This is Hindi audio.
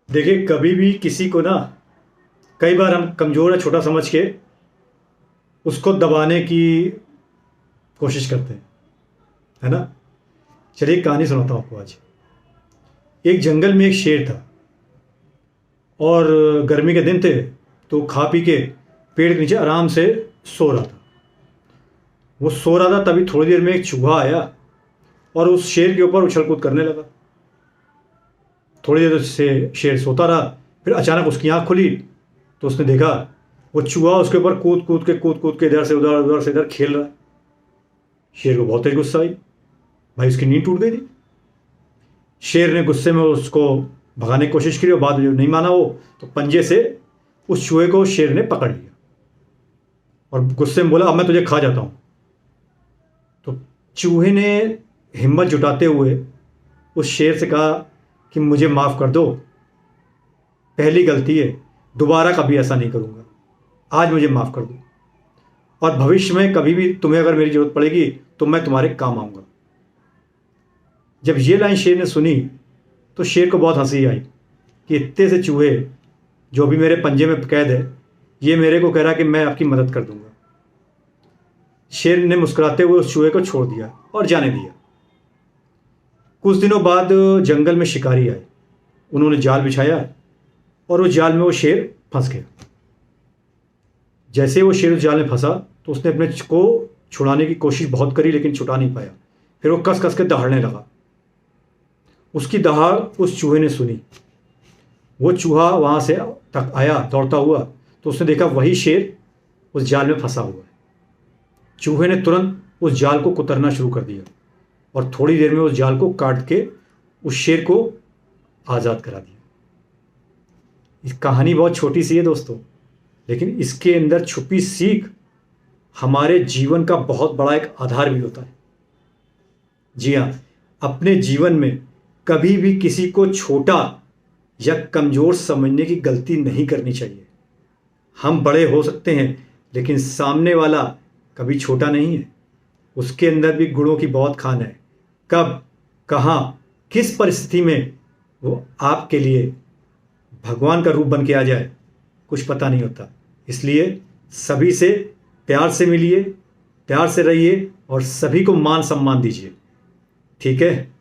देखिए, कभी भी किसी को ना, कई बार हम कमज़ोर या छोटा समझ के उसको दबाने की कोशिश करते हैं, है ना। चलिए एक कहानी सुनाता हूँ आपको आज। एक जंगल में एक शेर था और गर्मी के दिन थे, तो खा पी के पेड़ के नीचे आराम से सो रहा था। वो सो रहा था, तभी थोड़ी देर में एक चूहा आया और उस शेर के ऊपर उछल कूद करने लगा। थोड़ी देर से शेर सोता रहा, फिर अचानक उसकी आँख खुली तो उसने देखा वो चूहा उसके ऊपर कूद कूद के इधर से उधर उधर से इधर खेल रहा है। शेर को बहुत तेज गुस्सा आई, भाई उसकी नींद टूट गई थी। शेर ने गुस्से में उसको भगाने की कोशिश की और बाद में जब नहीं माना वो, तो पंजे से उस चूहे को शेर ने पकड़ लिया और गुस्से में बोला, अब मैं तुझे खा जाता हूँ। तो चूहे ने हिम्मत जुटाते हुए उस शेर से कहा कि मुझे माफ़ कर दो, पहली गलती है, दोबारा कभी ऐसा नहीं करूँगा, आज मुझे माफ़ कर दो और भविष्य में कभी भी तुम्हें अगर मेरी ज़रूरत पड़ेगी तो मैं तुम्हारे काम आऊँगा। जब ये लाइन शेर ने सुनी तो शेर को बहुत हंसी आई कि इतने से चूहे जो भी मेरे पंजे में कैद है, ये मेरे को कह रहा कि मैं आपकी मदद कर दूंगा। शेर ने मुस्कुराते हुए उस चूहे को छोड़ दिया और जाने दिया। कुछ दिनों बाद जंगल में शिकारी आए। उन्होंने जाल बिछाया और उस जाल में वो शेर फंस गया। जैसे वो शेर उस जाल में फंसा तो उसने अपने को छुड़ाने की कोशिश बहुत करी, लेकिन छुड़ा नहीं पाया। फिर वो कस कस के दहाड़ने लगा। उसकी दहाड़ उस चूहे ने सुनी। वो चूहा वहाँ से तक आया दौड़ता हुआ, तो उसने देखा वही शेर उस जाल में फंसा हुआ है। चूहे ने तुरंत उस जाल को कुतरना शुरू कर दिया और थोड़ी देर में उस जाल को काट के उस शेर को आज़ाद करा दिया। इस कहानी बहुत छोटी सी है दोस्तों, लेकिन इसके अंदर छुपी सीख हमारे जीवन का बहुत बड़ा एक आधार भी होता है। जी हाँ, अपने जीवन में कभी भी किसी को छोटा या कमज़ोर समझने की गलती नहीं करनी चाहिए। हम बड़े हो सकते हैं, लेकिन सामने वाला कभी छोटा नहीं है। उसके अंदर भी गुणों की बहुत खान है। कब, कहाँ, किस परिस्थिति में वो आपके लिए भगवान का रूप बन के आ जाए, कुछ पता नहीं होता। इसलिए सभी से प्यार से मिलिए, प्यार से रहिए और सभी को मान सम्मान दीजिए। ठीक है।